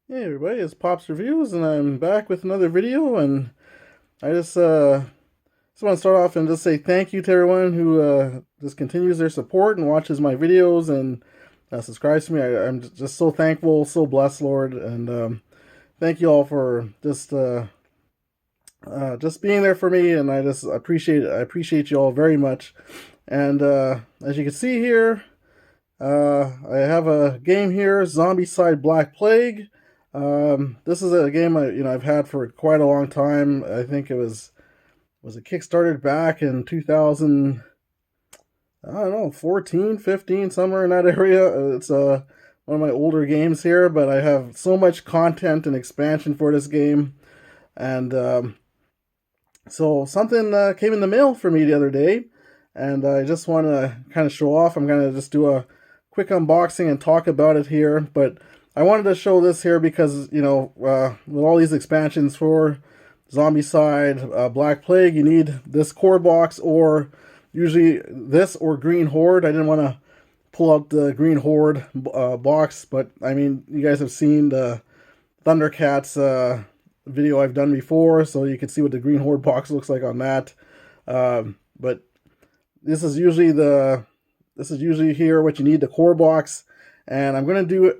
Hey everybody, it's Pops Reviews, and I'm back with another video. And I just want to start off and just say thank you to everyone who just continues their support and watches my videos and subscribes to me. I'm just so thankful, so blessed, Lord, and thank you all for just being there for me. And I just appreciate it. I appreciate you all very much. And as you can see here, I have a game here, Zombicide Black Plague. This is a game I've had for quite a long time. I think it kickstarted back in 2000, I don't know, 14, 15, somewhere in that area. It's one of my older games here, but I have so much content and expansion for this game. And so something came in the mail for me the other day, and I just want to kind of show off. I'm going to just do a quick unboxing and talk about it here, but I wanted to show this here because, with all these expansions for Zombicide, Black Plague, you need this core box or usually this or Green Horde. I didn't want to pull out the Green Horde box, but I mean, you guys have seen the Thundercats video I've done before, so you can see what the Green Horde box looks like on that. But this is usually here what you need, the core box, and I'm gonna do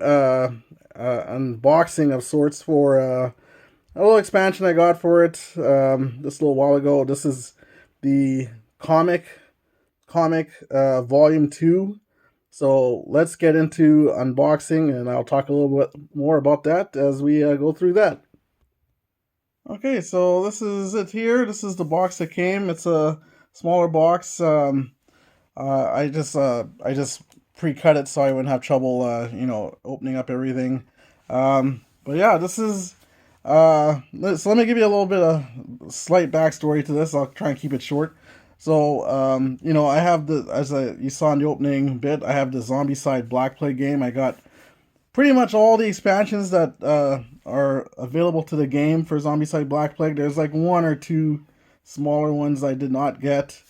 unboxing of sorts for a little expansion I got for it just a little while ago. This is the comic volume 2. So let's get into unboxing, and I'll talk a little bit more about that as we go through that. Okay, so this is it here. This is the box that came. It's a smaller box. I just pre-cut it so I wouldn't have trouble, opening up everything. But yeah, this is. So let me give you a little bit of slight backstory to this. I'll try and keep it short. So, I have you saw in the opening bit, I have the Zombicide Black Plague game. I got pretty much all the expansions that are available to the game for Zombicide Black Plague. There's like one or two smaller ones I did not get.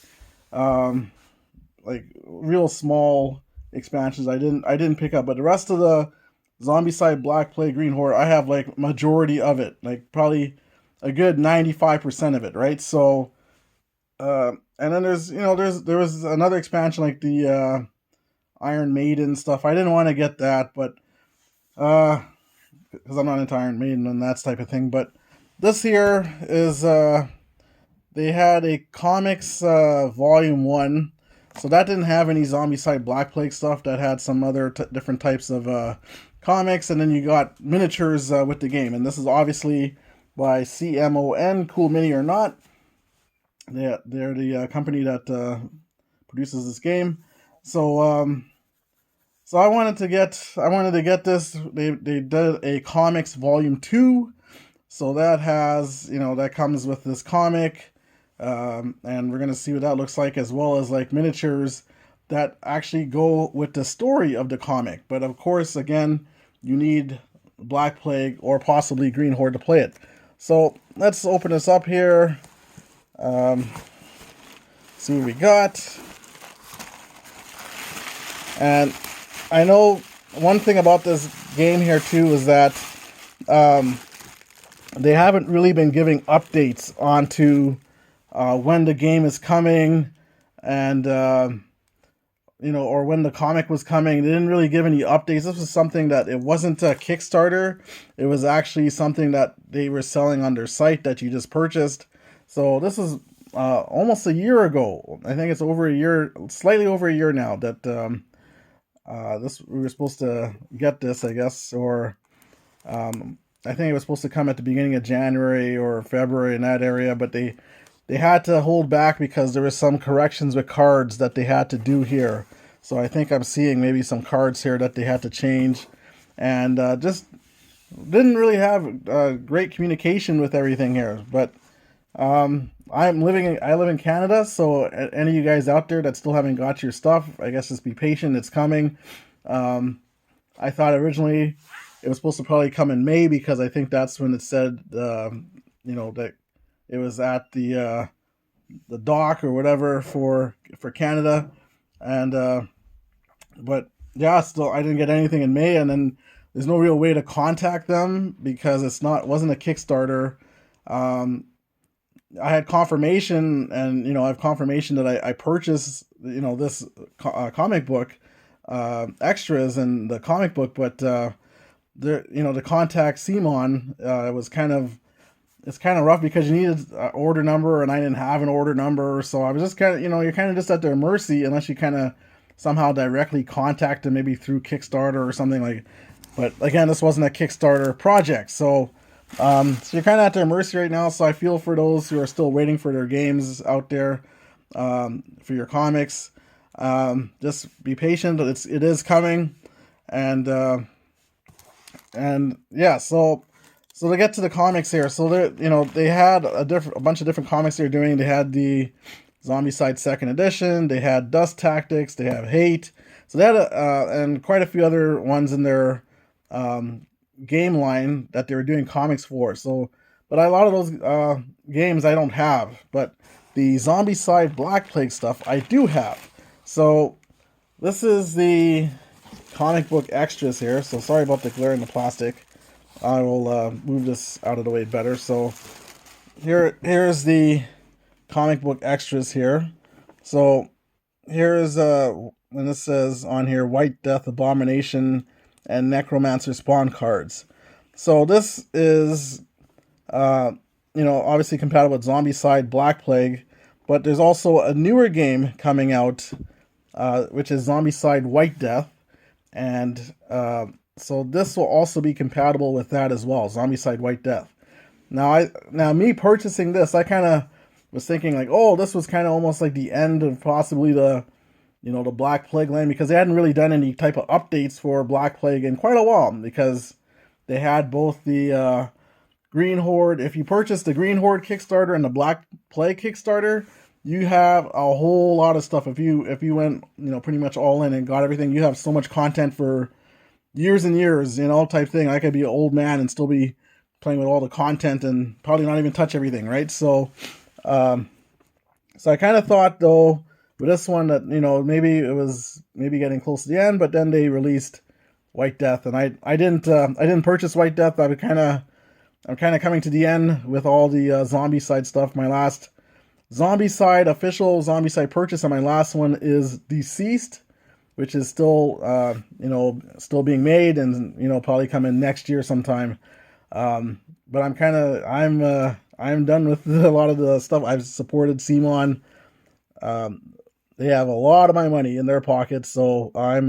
Like real small expansions I didn't pick up, but the rest of the Zombicide Black Plague Green Horde, I have like majority of it, like probably a good 95% of it, right? So and then there was another expansion like the Iron Maiden stuff. I didn't want to get that, but because I'm not into Iron Maiden and that type of thing. But this here is they had a comics volume 1, so that didn't have any Zombicide Black Plague stuff. That had some other different types of comics, and then you got miniatures with the game. And this is obviously by CMON, Cool Mini or Not. They're the company that produces this game. So I wanted to get this. They did a comics volume 2, so that that comes with this comic, and we're gonna see what that looks like, as well as like miniatures that actually go with the story of the comic. But of course, again, you need Black Plague or possibly Green Horde to play it. So let's open this up here. See what we got. And I know one thing about this game here too is that they haven't really been giving updates onto when the game is coming, and or when the comic was coming. They didn't really give any updates. This was something that it wasn't a Kickstarter. It was actually something that they were selling on their site that you just purchased. So this is almost a year ago. I think it's over a year, slightly over a year now that we were supposed to get this, I guess, or I think it was supposed to come at the beginning of January or February in that area, but they had to hold back because there was some corrections with cards that they had to do here. So I think I'm seeing maybe some cards here that they had to change, and just didn't really have great communication with everything here. But I live in Canada, so any of you guys out there that still haven't got your stuff, I guess just be patient. It's coming. I thought originally it was supposed to probably come in May, because I think that's when it said that it was at the dock or whatever for Canada, and but yeah, still I didn't get anything in May, and then there's no real way to contact them because wasn't a Kickstarter. I had confirmation, and I have confirmation that I purchased this comic book extras and the comic book, but there to contact CMON was it's kind of rough because you needed an order number and I didn't have an order number, so I was just kind of you're kind of just at their mercy unless you kind of somehow directly contact them, maybe through Kickstarter or something like. But again, this wasn't a Kickstarter project, so you're kind of at their mercy right now. So I feel for those who are still waiting for their games out there, for your comics. Just be patient. It is coming, and yeah. So to get to the comics here, so they had a bunch of different comics they're doing. They had the Zombicide Second Edition. They had Dust Tactics. They have Hate. So they had and quite a few other ones in their game line that they were doing comics for. So, but a lot of those games I don't have, but the Zombicide Black Plague stuff I do have. So this is the comic book extras here. So sorry about the glare in the plastic. I will move this out of the way better. So here's the comic book extras here. So here's and this says on here White Death, Abomination, and Necromancer spawn cards. So this is obviously compatible with Zombicide Black Plague, but there's also a newer game coming out, which is Zombicide White Death, and so this will also be compatible with that as well, Zombicide White Death. Now me purchasing this, I kind of was thinking like, oh, this was kind of almost like the end of possibly the the Black Plague line, because they hadn't really done any type of updates for Black Plague in quite a while, because they had both the Green Horde. If you purchase the Green Horde Kickstarter and the Black Plague Kickstarter, you have a whole lot of stuff. If you went pretty much all in and got everything, you have so much content for years and years, type thing. I could be an old man and still be playing with all the content and probably not even touch everything, right? So I kind of thought though with this one that maybe it was getting close to the end, but then they released White Death, and I didn't purchase White Death. I'm kind of coming to the end with all the Zombicide stuff. My last official Zombicide purchase, and my last one is Deceased, which is still still being made, and probably coming next year sometime. But I'm done with a lot of the stuff. I've supported CMON. They have a lot of my money in their pockets, so I'm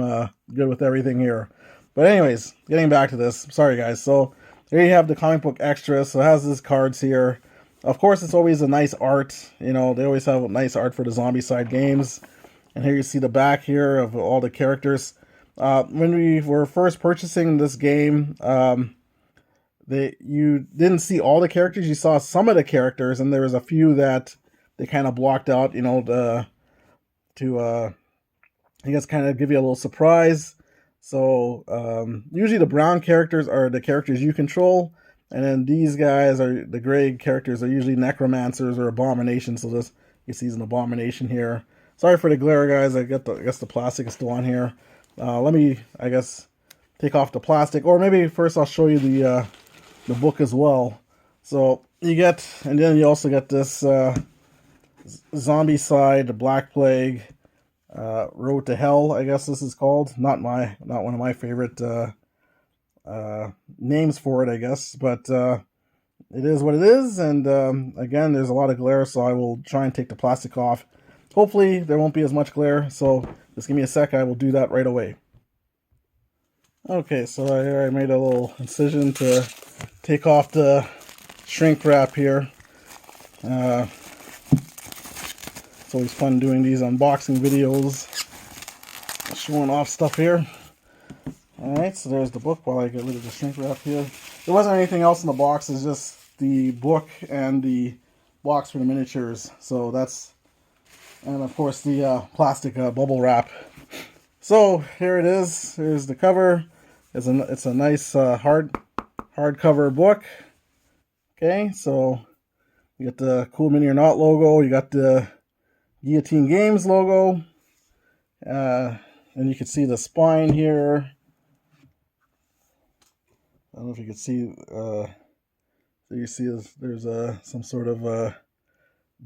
good with everything here. But anyways, getting back to this. Sorry, guys. So there you have the comic book extra. So it has these cards here. Of course, it's always a nice art. They always have nice art for the Zombicide games. And here you see the back here of all the characters. When we were first purchasing this game, you didn't see all the characters. You saw some of the characters, and there was a few that they kind of blocked out, to I guess kind of give you a little surprise. So usually the brown characters are the characters you control, and then these guys are the gray characters are usually necromancers or abominations. So this you see an abomination here. Sorry for the glare, guys. I guess the plastic is still on here. Let me take off the plastic, or maybe first I'll show you the book as well. So you get, and then you also get this Zombicide Black Plague Road to Hell, I guess this is called. Not one of my favorite names for it, I guess, but it is what it is. And again, there's a lot of glare, so I will try and take the plastic off. Hopefully there won't be as much glare, so just give me a sec. I will do that right away. Okay, so I made a little incision to take off the shrink wrap here. It's always fun doing these unboxing videos, showing off stuff here. Alright, so there's the book while I get rid of the shrink wrap here. There wasn't anything else in the box, it's just the book and the box for the miniatures. So that's, and of course the plastic bubble wrap. So here it is. Here's the cover. It's a nice hardcover book. Okay, so you got the Cool Mini or Not logo. You got the Guillotine Games logo. And you can see the spine here. I don't know if you can see. So you see there's some sort of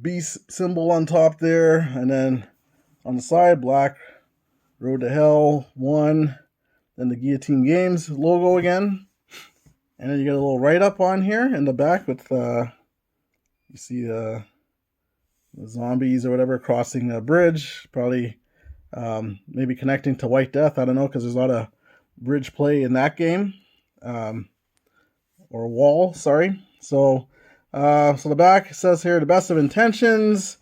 beast symbol on top there, and then on the side, Black Road to Hell 1, then the Guillotine Games logo again, and then you get a little write-up on here in the back with you see the zombies or whatever crossing a bridge, probably maybe connecting to White Death. I don't know, because there's a lot of bridge play in that game, or wall. Sorry. So the back says here, the best of intentions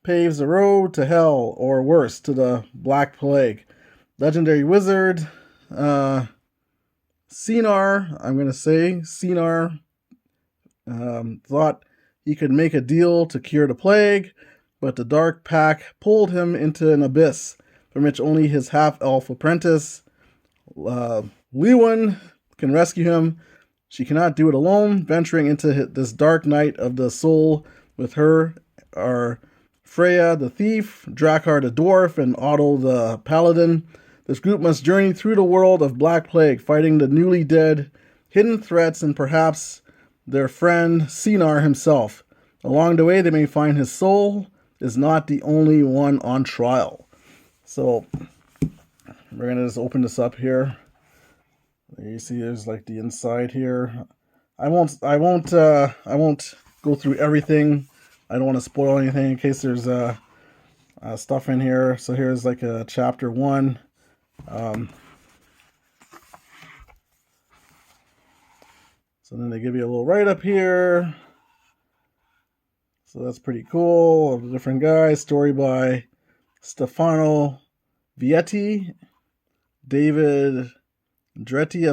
paves the road to hell, or worse, to the Black Plague. Legendary wizard, CMON, I'm going to say, CMON, thought he could make a deal to cure the plague, but the dark pack pulled him into an abyss from which only his half-elf apprentice, Lewin, can rescue him. She cannot do it alone. Venturing into this dark night of the soul with her are Freya the thief, Drakkar the dwarf, and Otto the paladin. This group must journey through the world of Black Plague, fighting the newly dead, hidden threats, and perhaps their friend Cinar himself. Along the way, they may find his soul is not the only one on trial. So we're gonna just open this up here. You see, there's like the inside here. I won't go through everything. I don't want to spoil anything in case there's stuff in here. So here's like a chapter 1. So then they give you a little write-up here. So that's pretty cool. Of the different guys. Story by Stefano Vietti, David Dretti.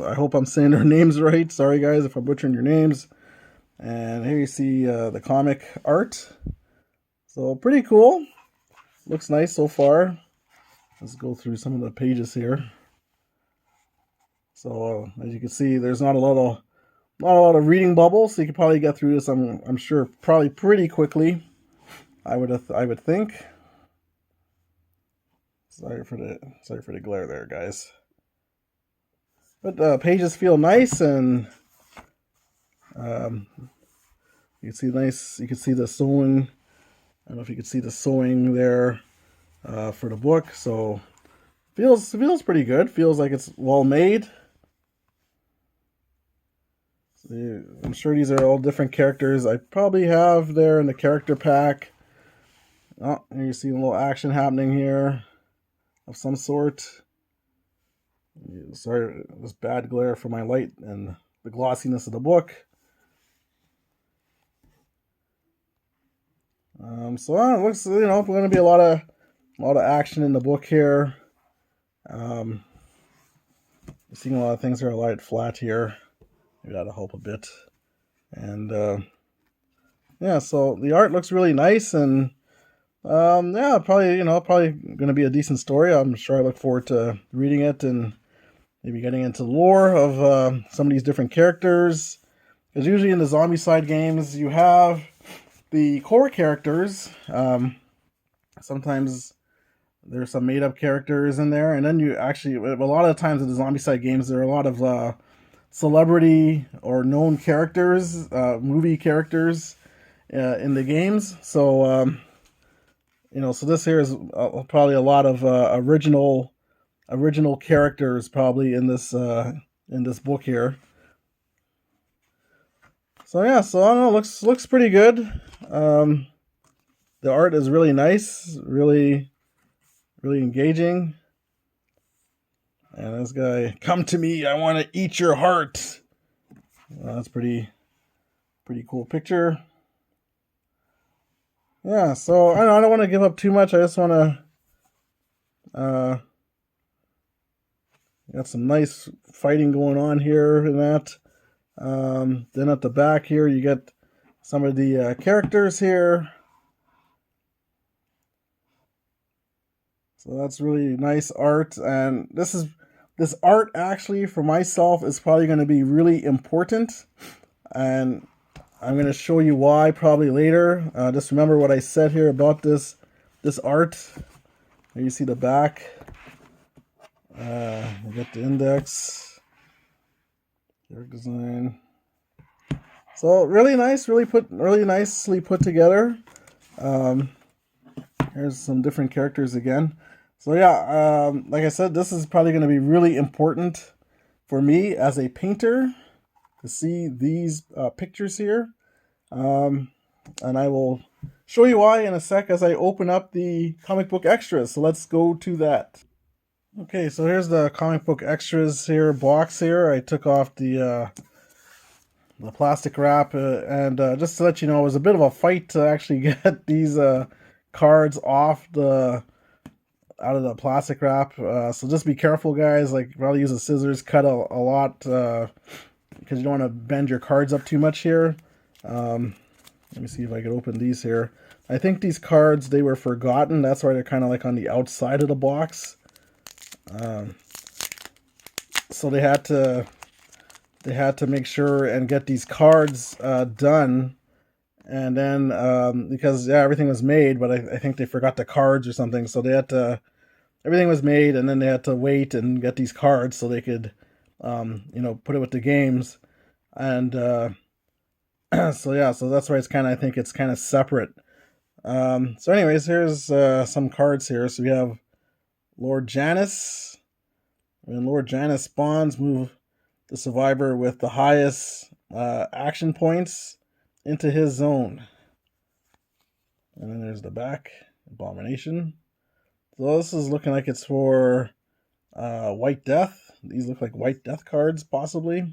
I hope I'm saying their names right. Sorry guys if I'm butchering your names. And here you see the comic art. So pretty cool. Looks nice so far. Let's go through some of the pages here. So as you can see, there's not a lot of reading bubbles, so you could probably get through this. I'm sure probably pretty quickly. I would think. Sorry for the glare there, guys. But the pages feel nice, and you can see nice. You can see the sewing. I don't know if you can see the sewing there for the book. So feels pretty good. Feels like it's well made. I'm sure these are all different characters. I probably have there in the character pack. Oh, and you see a little action happening here of some sort. Sorry, this bad glare for my light and the glossiness of the book. So it looks, going to be a lot of action in the book here. Seeing a lot of things are a lot flat here. Maybe that'll help a bit. And yeah, so the art looks really nice, and yeah, probably going to be a decent story. I'm sure I look forward to reading it and maybe getting into the lore of some of these different characters. Because usually in the Zombicide games, you have the core characters. Sometimes there's some made-up characters in there, and then you actually, a lot of times in the Zombicide games, there are a lot of celebrity or known characters, movie characters in the games. So so this here is probably a lot of original characters probably in this book here. So yeah, so I don't know, looks pretty good. The art is really nice, really engaging. And this guy, come to me, I want to eat your heart. That's pretty cool picture. Yeah, so I don't want to give up too much. I just want to got some nice fighting going on here in that. Then at the back here, you get some of the characters here. So that's really nice art, and this art actually for myself is probably going to be really important, and I'm going to show you why probably later. Just remember what I said here about this art. Here you see the back. You get the index. Character design. So really nice, really nicely put together. Here's some different characters again. So yeah, like I said, this is probably going to be really important for me as a painter to see these pictures here. And I will show you why in a sec as I open up the comic book extras. So let's go to that. Okay, so here's the comic book extras here box here. I took off the plastic wrap, and just to let you know, it was a bit of a fight to actually get these cards off out of the plastic wrap. So just be careful, guys. Like, probably use the scissors, cut a lot, because you don't want to bend your cards up too much here. Let me see if I could open these here. I think these cards, they were forgotten. That's why they're kind of like on the outside of the box. So they had to make sure and get these cards done, and then because yeah, everything was made, but I think they forgot the cards or something, so they had to, everything was made, and then they had to wait and get these cards so they could put it with the games. And so yeah, so that's why it's kind of, I think it's kind of separate. So anyways, here's some cards here. So we have Lord Janus. When Lord Janus spawns, move the survivor with the highest action points into his zone. And then there's the back, Abomination. So this is looking like it's for White Death. These look like White Death cards, possibly.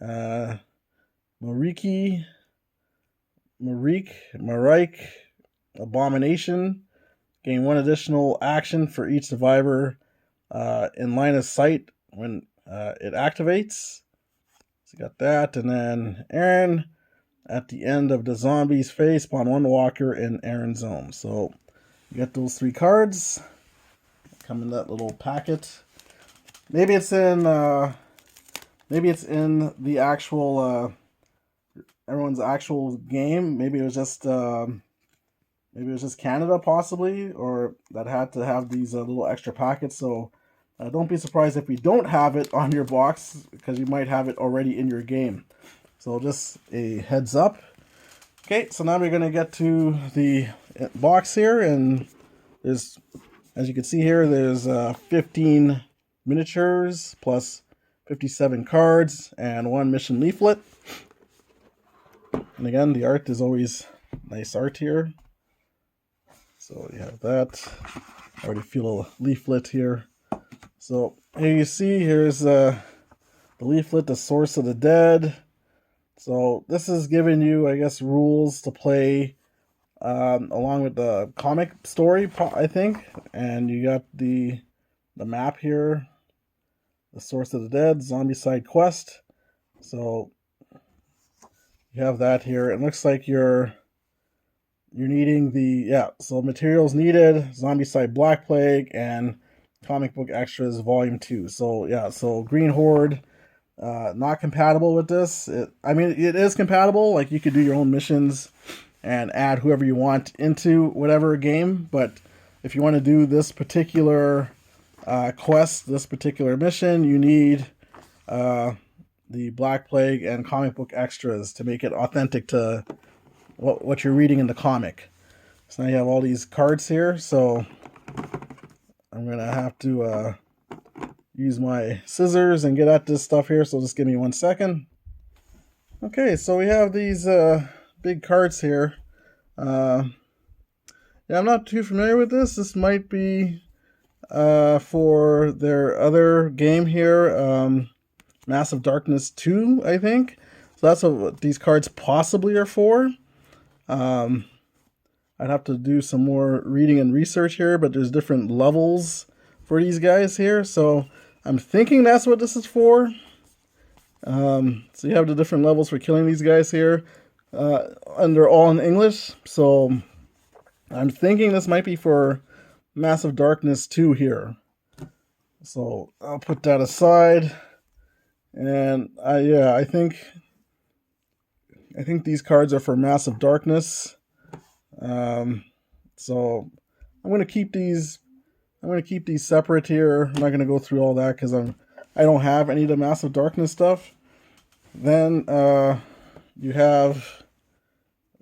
Marike, Abomination. Gain 1 additional action for each survivor in line of sight when it activates. So you got that. And then Aaron, at the end of the zombie's phase, spawn 1 walker in Aaron's zone. So you got those 3 cards. Come in that little packet. Maybe it's in the actual everyone's actual game. Maybe it was just Canada, possibly, or that had to have these little extra packets. So don't be surprised if we don't have it on your box, because you might have it already in your game. So just a heads up. Okay, so now we're going to get to the box here, and there's, as you can see here, there's 15 miniatures plus 57 cards and 1 mission leaflet. And again, the art is always nice art here. So you have that. I already feel a leaflet here. So here you see, here's the leaflet, the Source of the Dead. So this is giving you, I guess, rules to play along with the comic story, I think. And you got the map here, the Source of the Dead, Zombicide quest. So you have that here. It looks like you're needing so materials needed, Zombicide Black Plague, and comic book extras volume 2. So yeah, so Green Horde, not compatible with this. It is compatible. Like, you could do your own missions and add whoever you want into whatever game. But if you want to do this particular quest, this particular mission, you need the Black Plague and comic book extras to make it authentic to what you're reading in the comic. So now you have all these cards here. So I'm going to have to use my scissors and get at this stuff here. So just give me 1 second. Okay, so we have these big cards here. Yeah, I'm not too familiar with this. This might be for their other game here, Massive Darkness 2, I think. So that's what these cards possibly are for. I'd have to do some more reading and research here, but there's different levels for these guys here. So I'm thinking that's what this is for. So you have the different levels for killing these guys here. And they're all in English. So I'm thinking this might be for Massive Darkness 2 here. So I'll put that aside. And I think these cards are for Massive Darkness. So I'm going to keep these separate here. I'm not going to go through all that because I'm I don't have any of the Massive Darkness stuff. Then you have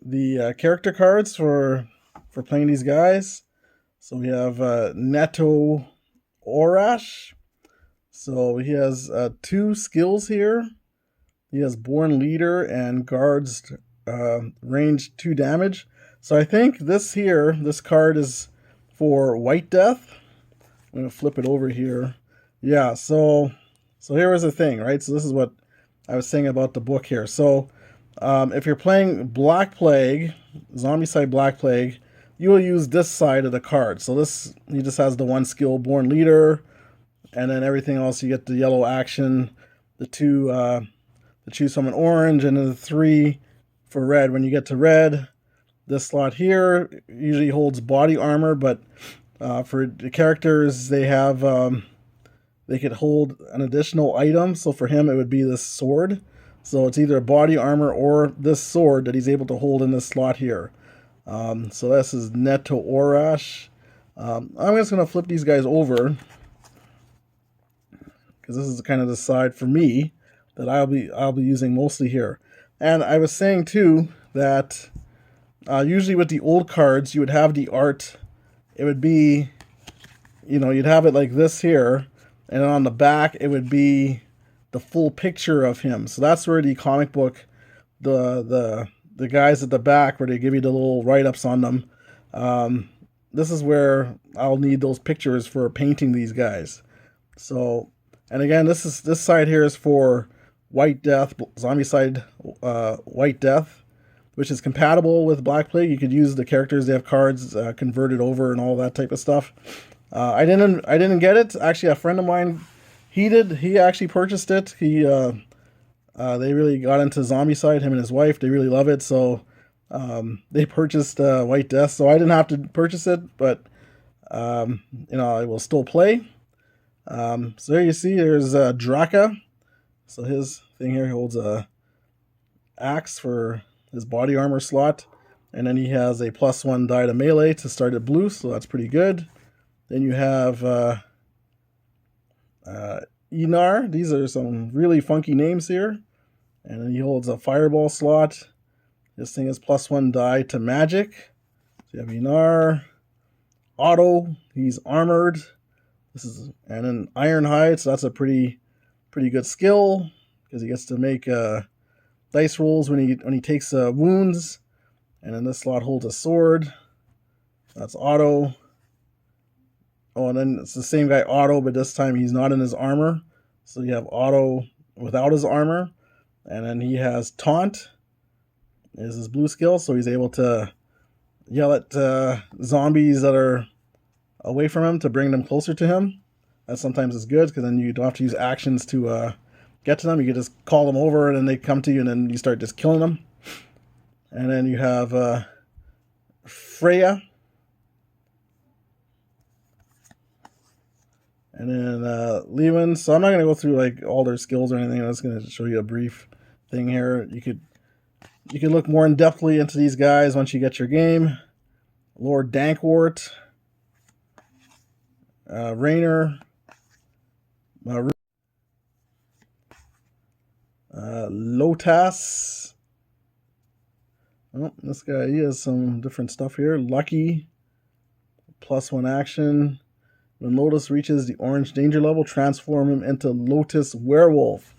the character cards for playing these guys. So we have Neto Orash. So he has 2 skills here. He has Born Leader and guards range 2 damage. So I think this card is for White Death. I'm going to flip it over here. Yeah, so here was the thing, right? So this is what I was saying about the book here. So if you're playing Black Plague, Zombicide Black Plague, you will use this side of the card. So he just has the 1 skill, Born Leader, and then everything else you get the yellow action, the 2 to choose from an orange, and then the 3 for red. When you get to red, this slot here usually holds body armor, but for the characters, they have they could hold an additional item. So for him, it would be this sword. So it's either body armor or this sword that he's able to hold in this slot here. So this is Neto Orash. I'm just going to flip these guys over because this is kind of the side for me that I'll be using mostly here. And I was saying too that usually with the old cards, you would have the art. It would be, you'd have it like this here, and on the back it would be the full picture of him. So that's where the comic book, the guys at the back, where they give you the little write-ups on them. This is where I'll need those pictures for painting these guys. So, and again, this side here is for White Death, Zombicide White Death, which is compatible with Black Plague. You could use the characters, they have cards converted over and all that type of stuff. I didn't get it. Actually, a friend of mine, he did. He actually purchased it. They really got into Zombicide, him and his wife. They really love it, so they purchased White Death. So I didn't have to purchase it, but I will still play. So there you see, there's Draka. So his thing here, he holds a axe for his body armor slot, and then he has a +1 die to melee to start at blue, so that's pretty good. Then you have Enar. These are some really funky names here. And then he holds a fireball slot. This thing is +1 die to magic. So you have Enar. Otto, he's armored. And then Ironhide, so that's a pretty good skill because he gets to make dice rolls when he takes wounds. And then this slot holds a sword. That's Otto. Oh, and then it's the same guy, Otto, but this time he's not in his armor. So you have Otto without his armor. And then he has Taunt is his blue skill, so he's able to yell at zombies that are away from him to bring them closer to him. That sometimes is good because then you don't have to use actions to get to them. You can just call them over and then they come to you and then you start just killing them. And then you have Freya. And then Lewin. So I'm not going to go through like all their skills or anything. I'm just going to show you a brief thing here. You could look more in depthly into these guys once you get your game. Lord Dankwart. Rainer. Lotas. Oh, this guy, he has some different stuff here. Lucky. +1 action. When Lotus reaches the orange danger level, transform him into Lotus Werewolf.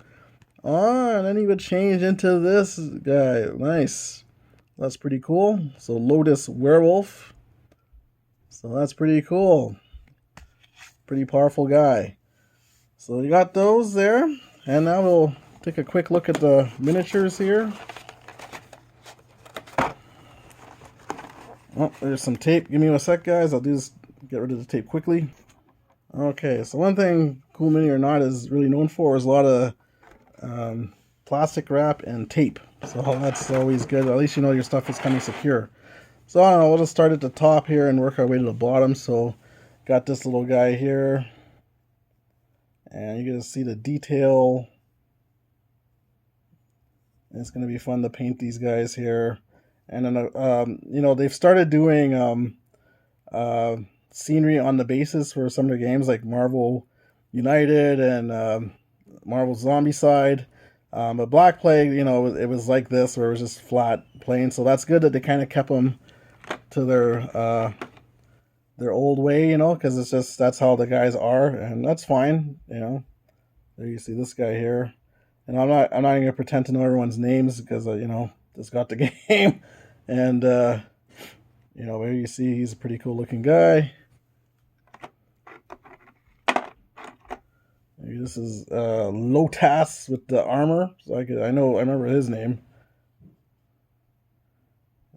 Oh, and then he would change into this guy. Nice. That's pretty cool. So Lotus Werewolf. So that's pretty cool. Pretty powerful guy. So you got those there. And now we'll take a quick look at the miniatures here. Oh, there's some tape. Give me a sec, guys. I'll just get rid of the tape quickly. Okay, so one thing Cool Mini or Not is really known for is a lot of plastic wrap and tape. So that's always good. At least you know your stuff is kind of secure. So I don't know, we'll just start at the top here and work our way to the bottom. So got this little guy here. And you're going to see the detail. And it's going to be fun to paint these guys here. And then, they've started doing scenery on the bases for some of the games like Marvel United and Marvel Zombicide. But Black Plague, you know, it was like this, where it was just flat, plain. So that's good that they kind of kept them to their old way, you know, because it's just that's how the guys are, and that's fine, you know. There you see this guy here, and I'm not even gonna pretend to know everyone's names because you know, just got the game, and you know, there you see he's a pretty cool looking guy. Maybe this is Lotas with the armor, so I remember his name.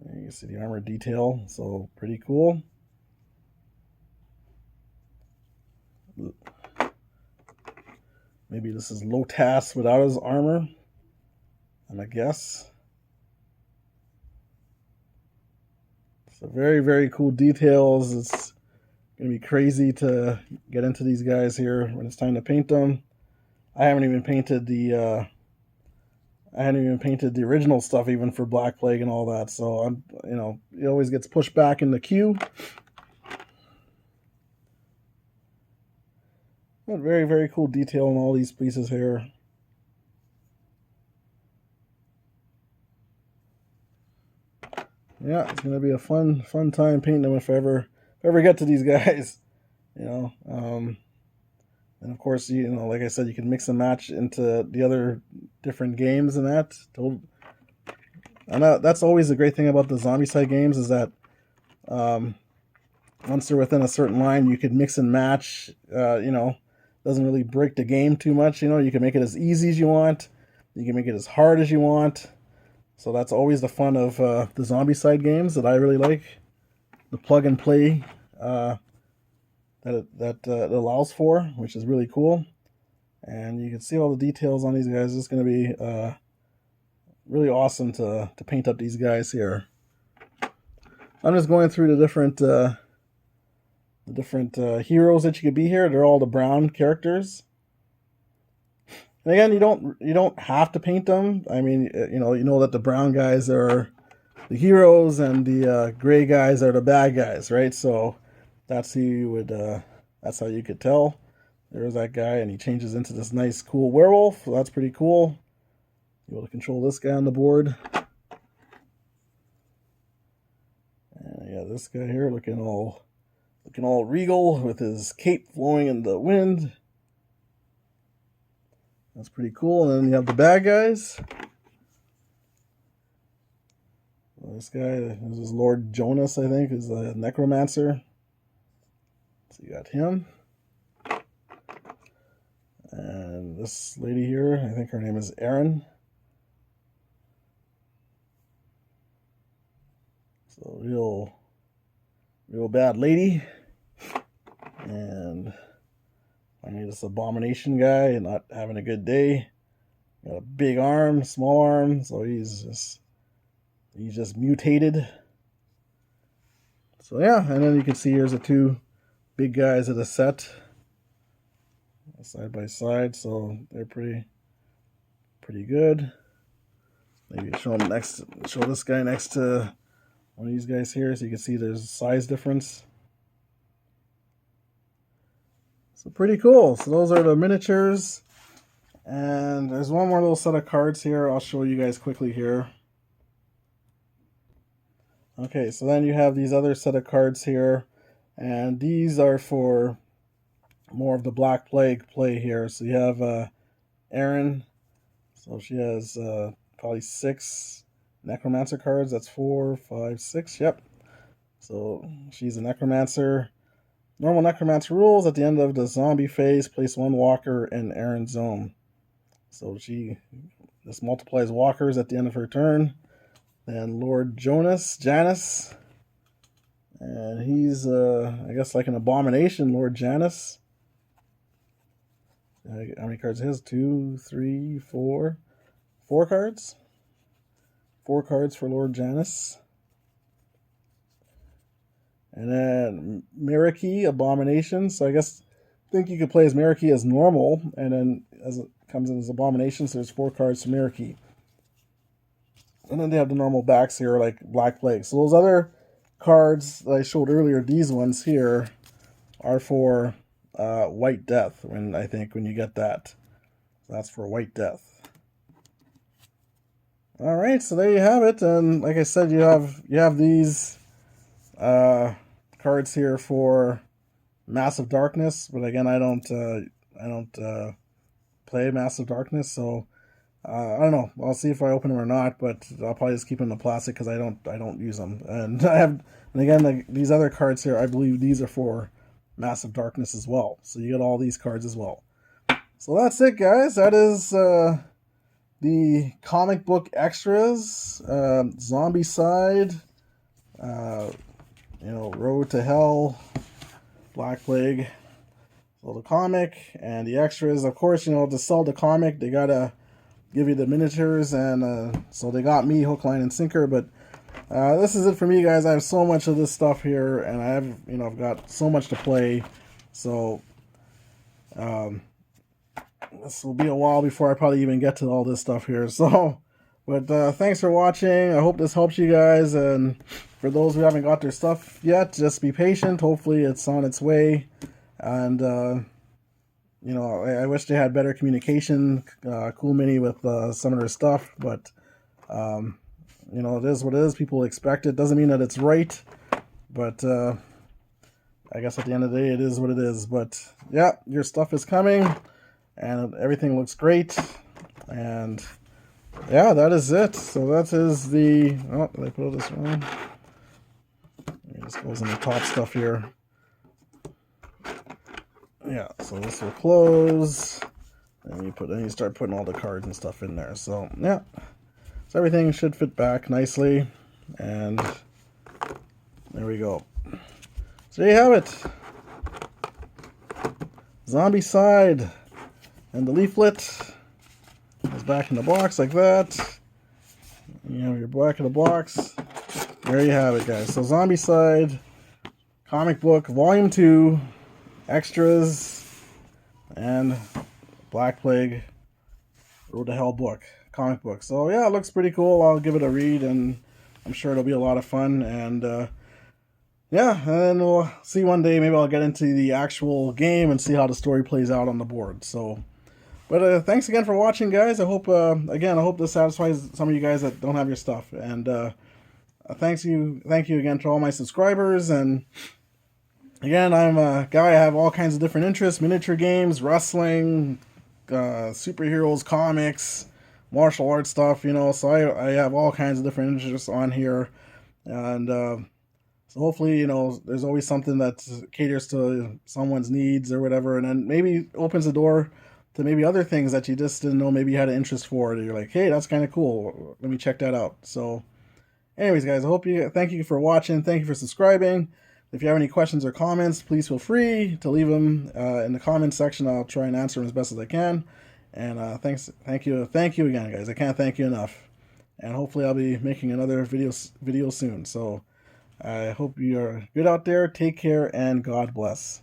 There you can see the armor detail, so pretty cool. Maybe this is Lotas without his armor, I'm gonna guess. So very, very cool details. It's gonna be crazy to get into these guys here when it's time to paint them. I haven't even painted the original stuff even for Black Plague and all that. So I'm, you know, it always gets pushed back in the queue. But very, very cool detail in all these pieces here. Yeah, it's gonna be a fun time painting them if I ever get to these guys. You know, and of course, you know, like I said, you can mix and match into the other different games and that. And that's always the great thing about the Zombicide games is that once they're within a certain line, you could mix and match. You know, doesn't really break the game too much. You know, you can make it as easy as you want. You can make it as hard as you want. So that's always the fun of the Zombicide games that I really like. The plug and play that it allows for, which is really cool. And you can see all the details on these guys. It's going to be really awesome to paint up these guys here. I'm just going through the different heroes that you could be here. They're all the brown characters. And again, you don't have to paint them. I mean, you know that the brown guys are the heroes and the gray guys are the bad guys, right? So that's who you would. That's how you could tell. There's that guy, and he changes into this nice, cool werewolf. So that's pretty cool. You're able to control this guy on the board. And yeah, this guy here looking all regal with his cape flowing in the wind. That's pretty cool. And then you have the bad guys. This guy, this is Lord Jonas, I think, is a necromancer. So you got him. And this lady here, I think her name is Erin. So real bad lady. And I mean, this abomination guy and not having a good day. Got a big arm, small arm, so he's just mutated. So yeah, and then you can see here's the two big guys of the set, side by side. So they're pretty good. Maybe show this guy next to one of these guys here, so you can see there's a size difference. So pretty cool. So those are the miniatures. And there's one more little set of cards here. I'll show you guys quickly here. Okay, so then you have these other set of cards here. And these are for more of the Black Plague play here. So you have Erin. So she has probably 6 Necromancer cards. That's 4, 5, 6. Yep. So she's a Necromancer. Normal Necromancer rules: at the end of the zombie phase, place 1 walker in Erin's zone. So this multiplies walkers at the end of her turn. Then Lord Janus. And he's, I guess, like an abomination, Lord Janus. How many cards is his? 2, 3, 4. 4 cards. 4 cards for Lord Janus. And then Miraki, Abomination. So I think you could play as Miraki as normal, and then as it comes in as Abomination, so there's 4 cards for Miraki. And then they have the normal backs here, like Black Plague. So those other cards that I showed earlier, these ones here, are for White Death, when you get that. That's for White Death. All right, so there you have it. And like I said, you have these cards here for Massive Darkness, but again, I don't play Massive Darkness, so I don't know. I'll see if I open them or not, but I'll probably just keep them in the plastic because I don't use them. And and again, these other cards here, I believe these are for Massive Darkness as well. So you get all these cards as well. So that's it, guys. That is the comic book extras, Zombicide, Road to Hell, Black Plague. So the comic and the extras, of course, to sell the comic, they gotta give you the miniatures, and so they got me hook, line, and sinker. But this is it for me, guys. I have so much of this stuff here, and I've got so much to play. So this will be a while before I probably even get to all this stuff here. So, but thanks for watching. I hope this helps you guys. And for those who haven't got their stuff yet, just be patient. Hopefully, it's on its way. And I wish they had better communication, Cool Mini, with some of their stuff. But it is what it is. People expect it. Doesn't mean that it's right. But I guess at the end of the day, it is what it is. But yeah, your stuff is coming. And everything looks great. And yeah, that is it. So that is the... Oh, did I put this wrong? It just goes in the top stuff here. Yeah, so this will close. And you start putting all the cards and stuff in there. So yeah. So everything should fit back nicely. And there we go. So there you have it. Zombicide. And the leaflet is back in the box like that. You have your back of the box. There you have it, guys. So Zombicide, comic book, volume 2, extras, and Black Plague, Road to Hell book, comic book. So yeah, it looks pretty cool. I'll give it a read, and I'm sure it'll be a lot of fun. And yeah, and then we'll see one day. Maybe I'll get into the actual game and see how the story plays out on the board. So. But thanks again for watching, guys. I hope this satisfies some of you guys that don't have your stuff. And thank you again to all my subscribers. And again, I'm a guy. I have all kinds of different interests: miniature games, wrestling, superheroes, comics, martial arts stuff. So I have all kinds of different interests on here. And so hopefully, there's always something that caters to someone's needs or whatever, and then maybe opens the door to maybe other things that you just didn't know maybe you had an interest for. You're like, hey, that's kind of cool. Let me check that out. So anyways, guys, thank you for watching. Thank you for subscribing. If you have any questions or comments, please feel free to leave them in the comments section. I'll try and answer them as best as I can. And thank you again, guys. I can't thank you enough. And hopefully I'll be making another video soon. So I hope you are good out there. Take care and God bless.